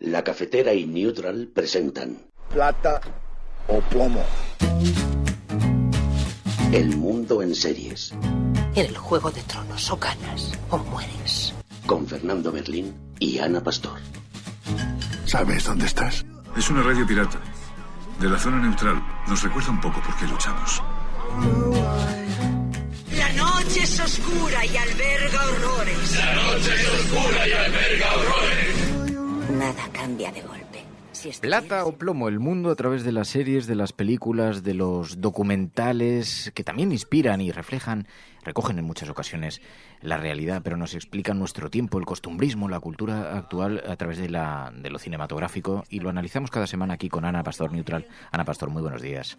La Cafetera y Neutral presentan Plata o plomo. El mundo en series. En el Juego de Tronos, o ganas o mueres. Con Fernando Merlín y Ana Pastor. ¿Sabes dónde estás? Es una radio pirata. De la zona neutral. Nos recuerda un poco por qué luchamos. La noche es oscura y alberga horrores. La noche es oscura y alberga horrores. Nada cambia de golpe. Plata o plomo, el mundo a través de las series, de las películas, de los documentales, que también inspiran y recogen en muchas ocasiones la realidad, pero nos explican nuestro tiempo, el costumbrismo, la cultura actual a través de lo cinematográfico, y lo analizamos cada semana aquí con Ana Pastor Neutral. Ana Pastor, muy buenos días.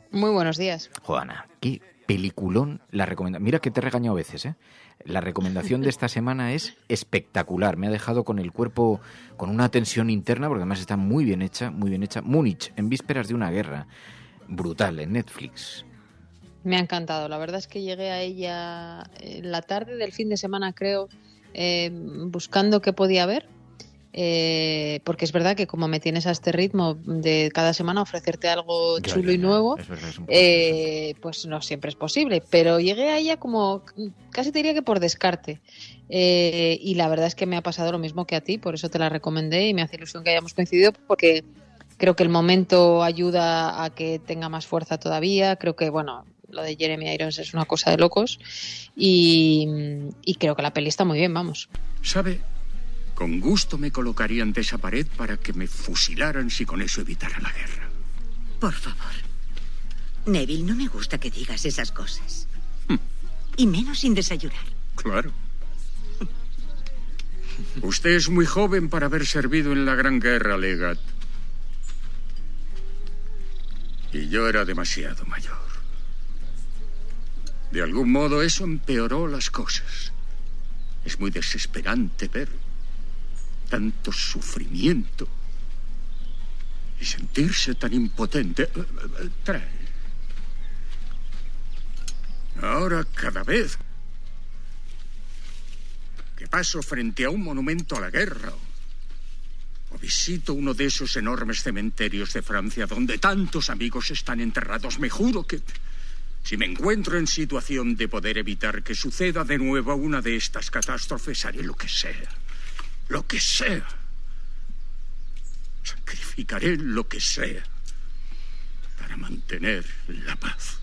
Muy buenos días. Ana, qué peliculón la recomendación. Mira que te he regañado a veces, ¿eh? La recomendación de esta semana es espectacular. Me ha dejado con el cuerpo con una tensión interna, porque además está muy bien hecha, muy bien hecha. Múnich, en vísperas de una guerra. Brutal, en Netflix. Me ha encantado. La verdad es que llegué a ella en la tarde del fin de semana, creo, buscando qué podía ver. Porque es verdad que como me tienes a este ritmo de cada semana ofrecerte algo chulo y nuevo, pues no siempre es posible, pero llegué a ella como casi te diría que por descarte, y la verdad es que me ha pasado lo mismo que a ti, por eso te la recomendé y me hace ilusión que hayamos coincidido, porque creo que el momento ayuda a que tenga más fuerza todavía. Creo que, bueno, lo de Jeremy Irons es una cosa de locos y creo que la peli está muy bien, vamos. ¿Sabe? Con gusto me colocaría ante esa pared para que me fusilaran si con eso evitara la guerra. Por favor. Neville, no me gusta que digas esas cosas. Y menos sin desayunar. Claro. Usted es muy joven para haber servido en la Gran Guerra, Legat. Y yo era demasiado mayor. De algún modo eso empeoró las cosas. Es muy desesperante ver tanto sufrimiento y sentirse tan impotente. Trae. Ahora, cada vez que paso frente a un monumento a la guerra o visito uno de esos enormes cementerios de Francia donde tantos amigos están enterrados, me juro que si me encuentro en situación de poder evitar que suceda de nuevo una de estas catástrofes, haré lo que sea. Lo que sea. Sacrificaré lo que sea para mantener la paz.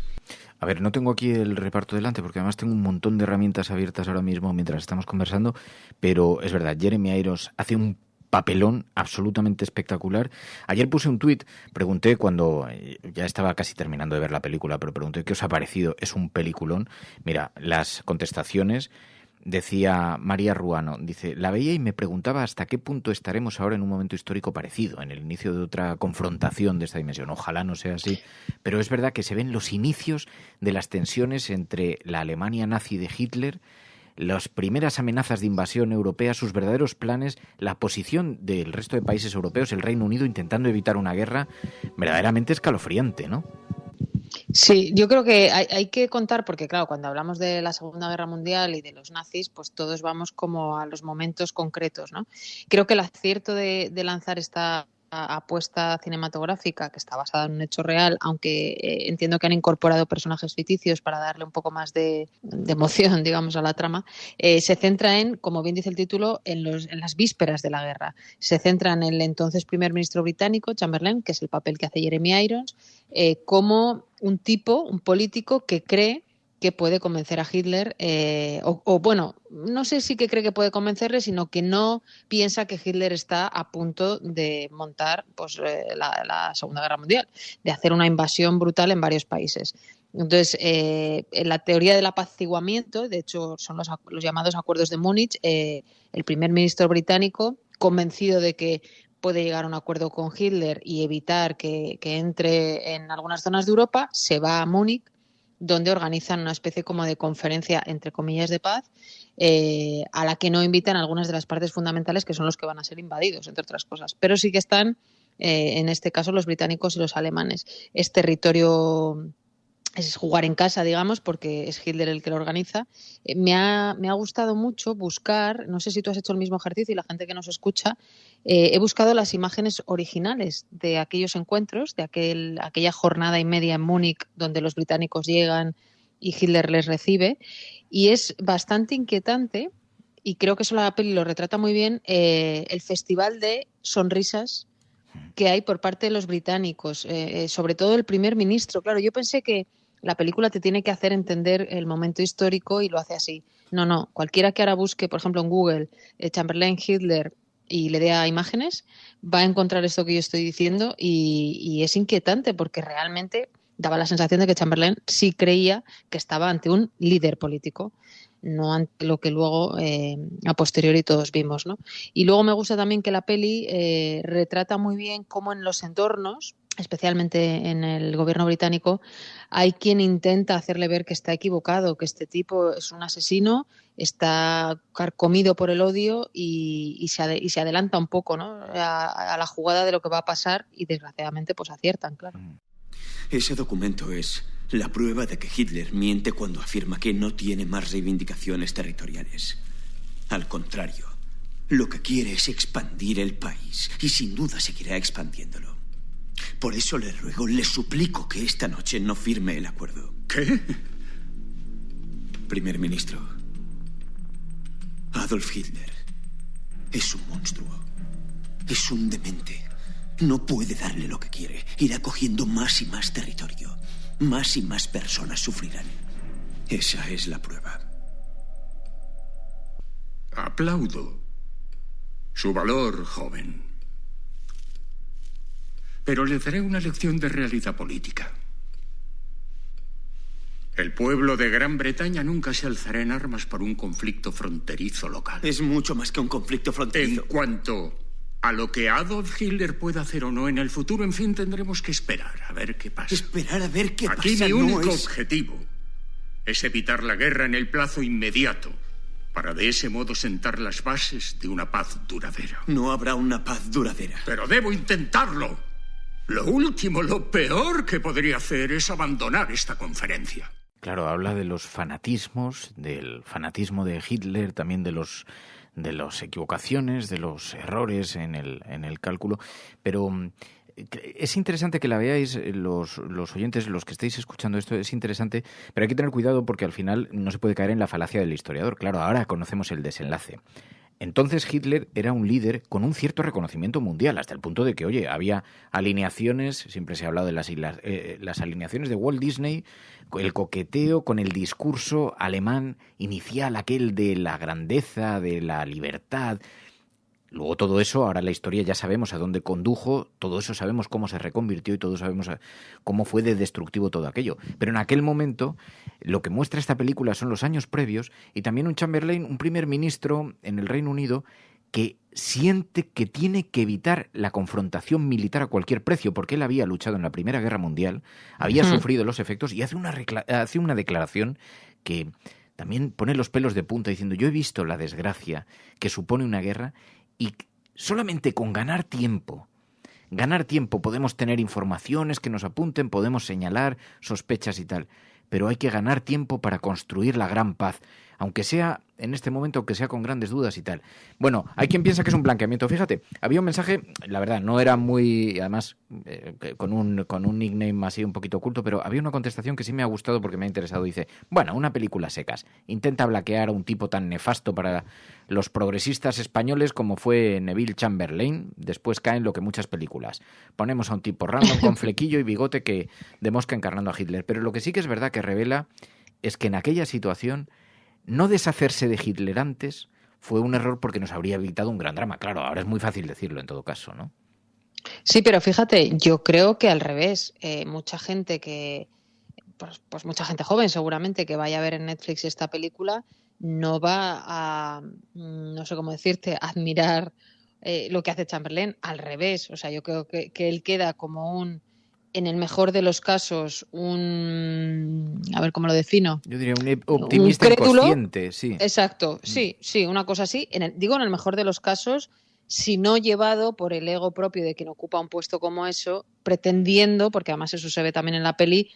A ver, no tengo aquí el reparto delante porque además tengo un montón de herramientas abiertas ahora mismo mientras estamos conversando, pero es verdad, Jeremy Irons hace un papelón absolutamente espectacular. Ayer puse un tuit, pregunté cuando ya estaba casi terminando de ver la película, pero pregunté ¿qué os ha parecido? Es un peliculón. Mira, las contestaciones. Decía María Ruano, dice, la veía y me preguntaba hasta qué punto estaremos ahora en un momento histórico parecido, en el inicio de otra confrontación de esta dimensión. Ojalá no sea así, pero es verdad que se ven los inicios de las tensiones entre la Alemania nazi de Hitler, las primeras amenazas de invasión europea, sus verdaderos planes, la posición del resto de países europeos, el Reino Unido intentando evitar una guerra verdaderamente escalofriante, ¿no? Sí, yo creo que hay que contar, porque claro, cuando hablamos de la Segunda Guerra Mundial y de los nazis, pues todos vamos como a los momentos concretos, ¿no? Creo que el acierto de lanzar esta apuesta cinematográfica, que está basada en un hecho real, aunque entiendo que han incorporado personajes ficticios para darle un poco más de emoción, digamos, a la trama, se centra en, como bien dice el título, en las vísperas de la guerra. Se centra en el entonces primer ministro británico, Chamberlain, que es el papel que hace Jeremy Irons, como un político que cree que puede convencer a Hitler, bueno, no sé si que cree que puede convencerle, sino que no piensa que Hitler está a punto de montar pues la Segunda Guerra Mundial, de hacer una invasión brutal en varios países. Entonces, en la teoría del apaciguamiento, de hecho son los llamados acuerdos de Múnich, el primer ministro británico, convencido de que puede llegar a un acuerdo con Hitler y evitar que entre en algunas zonas de Europa, se va a Múnich, donde organizan una especie como de conferencia, entre comillas, de paz, a la que no invitan algunas de las partes fundamentales que son los que van a ser invadidos, entre otras cosas. Pero sí que están, en este caso, los británicos y los alemanes. Es territorio es jugar en casa, digamos, porque es Hitler el que lo organiza. Me ha gustado mucho buscar, no sé si tú has hecho el mismo ejercicio y la gente que nos escucha, he buscado las imágenes originales de aquellos encuentros, de aquella jornada y media en Múnich donde los británicos llegan y Hitler les recibe, y es bastante inquietante, y creo que eso la peli lo retrata muy bien, el festival de sonrisas que hay por parte de los británicos, sobre todo el primer ministro. Claro, yo pensé que la película te tiene que hacer entender el momento histórico y lo hace así. No, cualquiera que ahora busque, por ejemplo, en Google, Chamberlain, Hitler, y le dé a imágenes, va a encontrar esto que yo estoy diciendo, y es inquietante porque realmente daba la sensación de que Chamberlain sí creía que estaba ante un líder político, no ante lo que luego a posteriori todos vimos, ¿no? Y luego me gusta también que la peli retrata muy bien cómo en los entornos, especialmente en el gobierno británico, hay quien intenta hacerle ver que está equivocado, que este tipo es un asesino, está carcomido por el odio y se adelanta un poco, ¿no?, a la jugada de lo que va a pasar, y desgraciadamente pues aciertan, claro. Ese documento es la prueba de que Hitler miente cuando afirma que no tiene más reivindicaciones territoriales. Al contrario, lo que quiere es expandir el país, y sin duda seguirá expandiéndolo. Por eso le ruego, le suplico que esta noche no firme el acuerdo. ¿Qué? Primer ministro, Adolf Hitler es un monstruo. Es un demente. No puede darle lo que quiere. Irá cogiendo más y más territorio. Más y más personas sufrirán. Esa es la prueba. Aplaudo su valor, joven. Pero le daré una lección de realidad política. El pueblo de Gran Bretaña nunca se alzará en armas por un conflicto fronterizo local. Es mucho más que un conflicto fronterizo. En cuanto a lo que Adolf Hitler pueda hacer o no en el futuro, en fin, tendremos que esperar a ver qué pasa. Esperar a ver qué pasa. Aquí mi único objetivo es evitar la guerra en el plazo inmediato, para de ese modo sentar las bases de una paz duradera. No habrá una paz duradera. Pero debo intentarlo. Lo último, lo peor que podría hacer es abandonar esta conferencia. Claro, habla de los fanatismos, del fanatismo de Hitler, también de las equivocaciones, de los errores en el cálculo, pero es interesante que la veáis, los oyentes, los que estéis escuchando esto, es interesante, pero hay que tener cuidado porque al final no se puede caer en la falacia del historiador. Claro, ahora conocemos el desenlace. Entonces Hitler era un líder con un cierto reconocimiento mundial, hasta el punto de que, oye, había alineaciones, siempre se ha hablado de las alineaciones de Walt Disney, el coqueteo con el discurso alemán inicial, aquel de la grandeza, de la libertad. Luego todo eso, ahora la historia ya sabemos a dónde condujo, todo eso sabemos cómo se reconvirtió y todos sabemos cómo fue de destructivo todo aquello. Pero en aquel momento, lo que muestra esta película son los años previos y también un Chamberlain, un primer ministro en el Reino Unido, que siente que tiene que evitar la confrontación militar a cualquier precio, porque él había luchado en la Primera Guerra Mundial, había sufrido los efectos y hace una declaración que también pone los pelos de punta diciendo: yo he visto la desgracia que supone una guerra y solamente con ganar tiempo podemos tener informaciones que nos apunten, podemos señalar sospechas y tal, pero hay que ganar tiempo para construir la gran paz, aunque sea en este momento, aunque sea con grandes dudas y tal. Bueno, hay quien piensa que es un blanqueamiento. Fíjate, había un mensaje, la verdad, no era muy, además, con un nickname así un poquito oculto, pero había una contestación que sí me ha gustado porque me ha interesado. Dice: bueno, una película secas. Intenta blanquear a un tipo tan nefasto para los progresistas españoles como fue Neville Chamberlain. Después caen lo que muchas películas. Ponemos a un tipo random con flequillo y bigote que de mosca encarnando a Hitler. Pero lo que sí que es verdad que revela es que en aquella situación no deshacerse de Hitler antes fue un error porque nos habría evitado un gran drama. Claro, ahora es muy fácil decirlo en todo caso, ¿no? Sí, pero fíjate, yo creo que al revés. Mucha gente pues mucha gente joven seguramente que vaya a ver en Netflix esta película no va a, no sé cómo decirte, admirar lo que hace Chamberlain. Al revés, o sea, yo creo que él queda como en el mejor de los casos, a ver cómo lo defino. Yo diría un optimista inconsciente, sí. Exacto, sí, una cosa así. En el mejor de los casos, si no llevado por el ego propio de quien ocupa un puesto como eso, pretendiendo, porque además eso se ve también en la peli,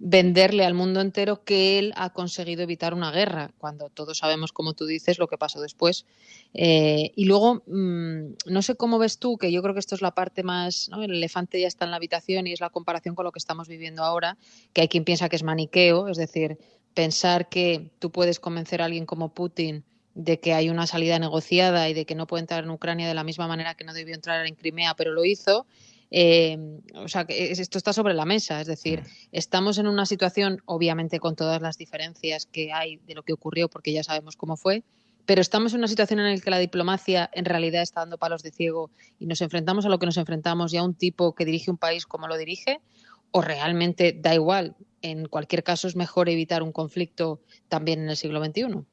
venderle al mundo entero que él ha conseguido evitar una guerra, cuando todos sabemos, como tú dices, lo que pasó después. Y luego, no sé cómo ves tú, que yo creo que esto es la parte más, ¿no? El elefante ya está en la habitación y es la comparación con lo que estamos viviendo ahora, que hay quien piensa que es maniqueo, es decir, pensar que tú puedes convencer a alguien como Putin de que hay una salida negociada y de que no puede entrar en Ucrania de la misma manera que no debió entrar en Crimea, pero lo hizo. O sea, que esto está sobre la mesa, es decir, estamos en una situación, obviamente con todas las diferencias que hay de lo que ocurrió, porque ya sabemos cómo fue, pero estamos en una situación en la que la diplomacia en realidad está dando palos de ciego y nos enfrentamos a lo que nos enfrentamos y a un tipo que dirige un país como lo dirige, o realmente da igual. En cualquier caso es mejor evitar un conflicto también en el siglo XXI.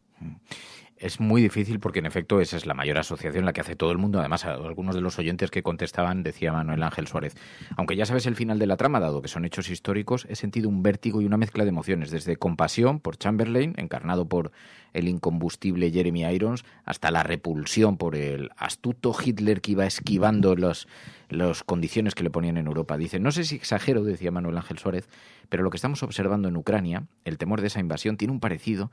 Es muy difícil porque, en efecto, esa es la mayor asociación, la que hace todo el mundo. Además, a algunos de los oyentes que contestaban, decía Manuel Ángel Suárez, aunque ya sabes el final de la trama, dado que son hechos históricos, he sentido un vértigo y una mezcla de emociones, desde compasión por Chamberlain, encarnado por el incombustible Jeremy Irons, hasta la repulsión por el astuto Hitler que iba esquivando las condiciones que le ponían en Europa. Dice, no sé si exagero, decía Manuel Ángel Suárez, pero lo que estamos observando en Ucrania, el temor de esa invasión, tiene un parecido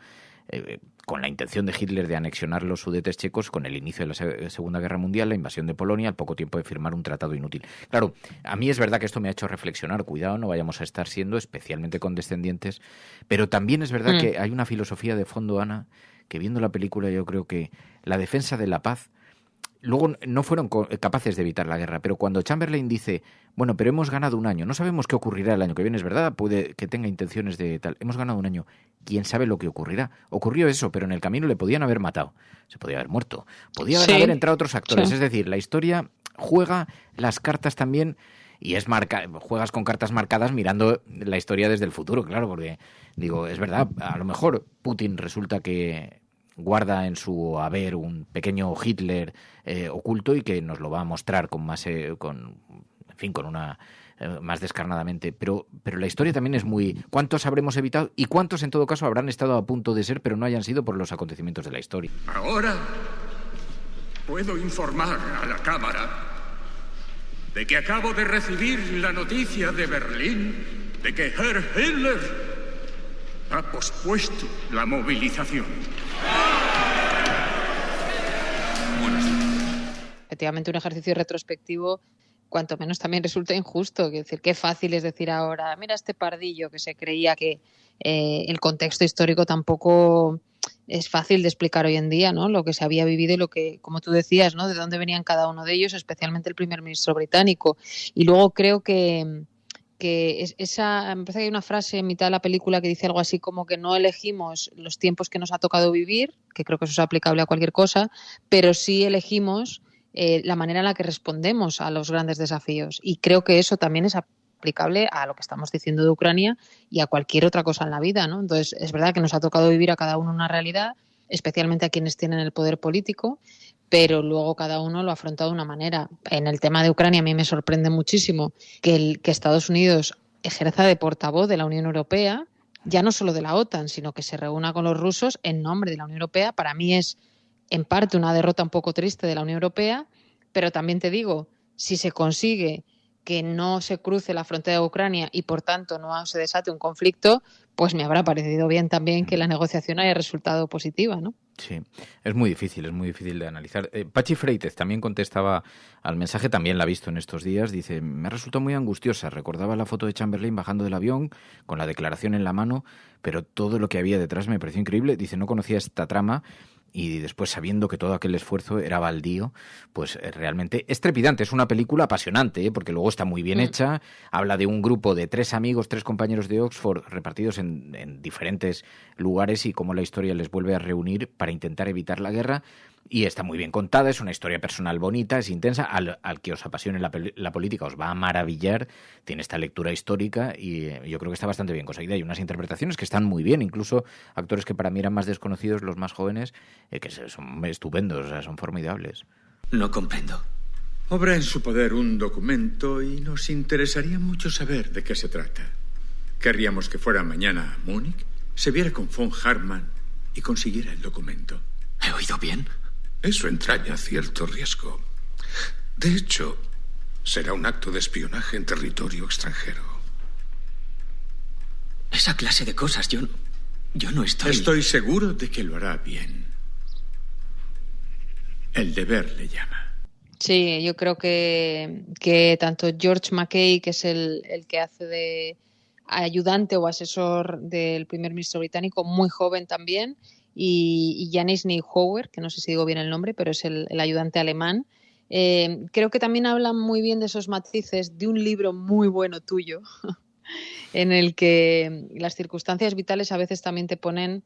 con la intención de Hitler de anexionar los Sudetes checos con el inicio de la Segunda Guerra Mundial, la invasión de Polonia, al poco tiempo de firmar un tratado inútil. Claro, a mí es verdad que esto me ha hecho reflexionar, cuidado, no vayamos a estar siendo especialmente condescendientes, pero también es verdad que hay una filosofía de fondo, Ana, que viendo la película yo creo que la defensa de la paz, luego no fueron capaces de evitar la guerra, pero cuando Chamberlain dice, bueno, pero hemos ganado un año, no sabemos qué ocurrirá el año que viene, es verdad, puede que tenga intenciones de tal, hemos ganado un año, ¿quién sabe lo que ocurrirá? Ocurrió eso, pero en el camino le podían haber matado, se podía haber muerto, podía haber entrado otros actores, es decir, la historia juega las cartas también y juegas con cartas marcadas mirando la historia desde el futuro, claro, porque digo, es verdad, a lo mejor Putin resulta que guarda en su haber un pequeño Hitler oculto y que nos lo va a mostrar con más, más descarnadamente. Pero la historia también es muy... ¿Cuántos habremos evitado y cuántos en todo caso habrán estado a punto de ser pero no hayan sido por los acontecimientos de la historia? Ahora puedo informar a la Cámara de que acabo de recibir la noticia de Berlín de que Herr Hitler ha pospuesto la movilización. Efectivamente, un ejercicio retrospectivo cuanto menos también resulta injusto. Es decir, qué fácil es decir ahora, mira este pardillo que se creía que el contexto histórico tampoco es fácil de explicar hoy en día, ¿no? Lo que se había vivido y lo que, como tú decías, ¿no? De dónde venían cada uno de ellos, especialmente el primer ministro británico. Y luego creo que me parece que hay una frase en mitad de la película que dice algo así como que no elegimos los tiempos que nos ha tocado vivir, que creo que eso es aplicable a cualquier cosa, pero sí elegimos la manera en la que respondemos a los grandes desafíos. Y creo que eso también es aplicable a lo que estamos diciendo de Ucrania y a cualquier otra cosa en la vida, ¿no? Entonces, es verdad que nos ha tocado vivir a cada uno una realidad, especialmente a quienes tienen el poder político, pero luego cada uno lo ha afrontado de una manera. En el tema de Ucrania a mí me sorprende muchísimo que Estados Unidos ejerza de portavoz de la Unión Europea, ya no solo de la OTAN, sino que se reúna con los rusos en nombre de la Unión Europea. Para mí es en parte una derrota un poco triste de la Unión Europea, pero también te digo, si se consigue que no se cruce la frontera de Ucrania y por tanto no se desate un conflicto, pues me habrá parecido bien también que la negociación haya resultado positiva, ¿no? Sí, es muy difícil de analizar. Pachi Freites también contestaba al mensaje, también la ha visto en estos días, dice, me resultó muy angustiosa, recordaba la foto de Chamberlain bajando del avión con la declaración en la mano, pero todo lo que había detrás me pareció increíble, dice, no conocía esta trama y después sabiendo que todo aquel esfuerzo era baldío, pues realmente es trepidante, es una película apasionante, porque luego está muy bien hecha, habla de un grupo de 3 amigos, 3 compañeros de Oxford repartidos en diferentes lugares y cómo la historia les vuelve a reunir para intentar evitar la guerra, y está muy bien contada, es una historia personal bonita, es intensa, al que os apasione la política os va a maravillar, tiene esta lectura histórica y yo creo que está bastante bien conseguida. Hay unas interpretaciones que están muy bien, incluso actores que para mí eran más desconocidos, los más jóvenes, que son estupendos, o sea, son formidables. No comprendo. Obra en su poder un documento y nos interesaría mucho saber de qué se trata. Querríamos que fuera mañana a Múnich, se viera con von Hartmann y consiguiera el documento. ¿He oído bien? Eso entraña cierto riesgo. De hecho, será un acto de espionaje en territorio extranjero. Esa clase de cosas, yo no estoy... Estoy seguro de que lo hará bien. El deber le llama. Sí, yo creo que tanto George McKay, que es el que hace de ayudante o asesor del primer ministro británico, muy joven también, y Janis Niehauer, que no sé si digo bien el nombre, pero es el ayudante alemán. Creo que también hablan muy bien de esos matices de un libro muy bueno tuyo, en el que las circunstancias vitales a veces también te ponen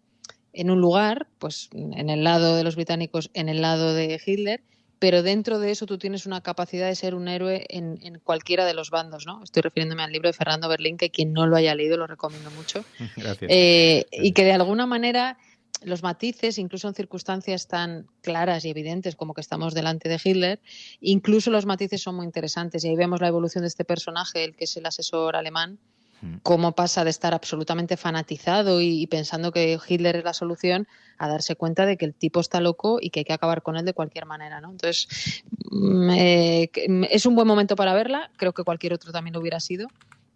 en un lugar, pues en el lado de los británicos, en el lado de Hitler, pero dentro de eso tú tienes una capacidad de ser un héroe en cualquiera de los bandos, ¿no? Estoy refiriéndome al libro de Fernando Berlín, que quien no lo haya leído lo recomiendo mucho. Gracias. Y que de alguna manera los matices, incluso en circunstancias tan claras y evidentes como que estamos delante de Hitler, incluso los matices son muy interesantes. Y ahí vemos la evolución de este personaje, el que es el asesor alemán, cómo pasa de estar absolutamente fanatizado y pensando que Hitler es la solución a darse cuenta de que el tipo está loco y que hay que acabar con él de cualquier manera, ¿no? Entonces, es un buen momento para verla. Creo que cualquier otro también lo hubiera sido.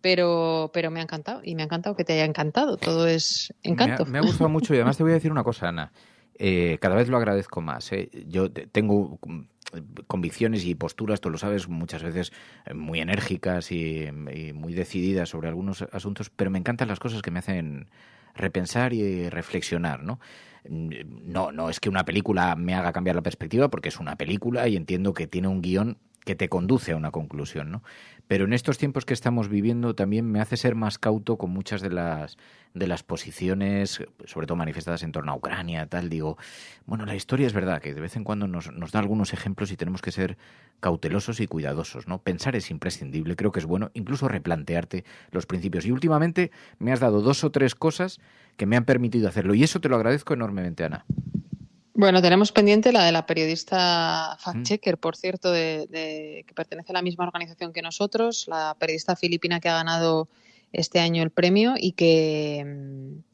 Pero me ha encantado, y me ha encantado que te haya encantado. Todo es encanto. Me ha gustado mucho, y además te voy a decir una cosa, Ana. Cada vez lo agradezco más. Yo tengo convicciones y posturas, tú lo sabes, muchas veces muy enérgicas y muy decididas sobre algunos asuntos, pero me encantan las cosas que me hacen repensar y reflexionar, ¿no? No es que una película me haga cambiar la perspectiva, porque es una película y entiendo que tiene un guión que te conduce a una conclusión, ¿no? Pero en estos tiempos que estamos viviendo también me hace ser más cauto con muchas de las posiciones, sobre todo manifestadas en torno a Ucrania, tal. Digo, bueno, la historia es verdad que de vez en cuando nos da algunos ejemplos y tenemos que ser cautelosos y cuidadosos, ¿no? Pensar es imprescindible, creo que es bueno, incluso replantearte los principios. Y últimamente me has dado 2 o 3 cosas que me han permitido hacerlo, y eso te lo agradezco enormemente, Ana. Bueno, tenemos pendiente la de la periodista fact-checker, por cierto, que pertenece a la misma organización que nosotros, la periodista filipina que ha ganado este año el premio y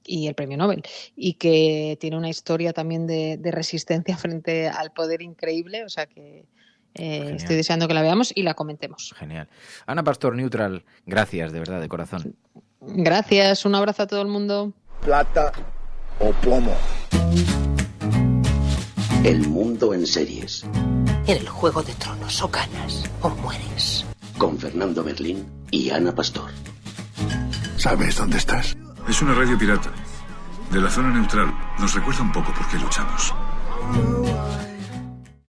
el premio Nobel, y que tiene una historia también de resistencia frente al poder increíble, o sea que estoy deseando que la veamos y la comentemos. Genial. Ana Pastor, Neutral, gracias, de verdad, de corazón. Gracias, un abrazo a todo el mundo. Plata o plomo. El mundo en series. En el Juego de Tronos, o ganas o mueres. Con Fernando Berlín y Ana Pastor. ¿Sabes dónde estás? Es una radio pirata. De la zona neutral. Nos recuerda un poco por qué luchamos.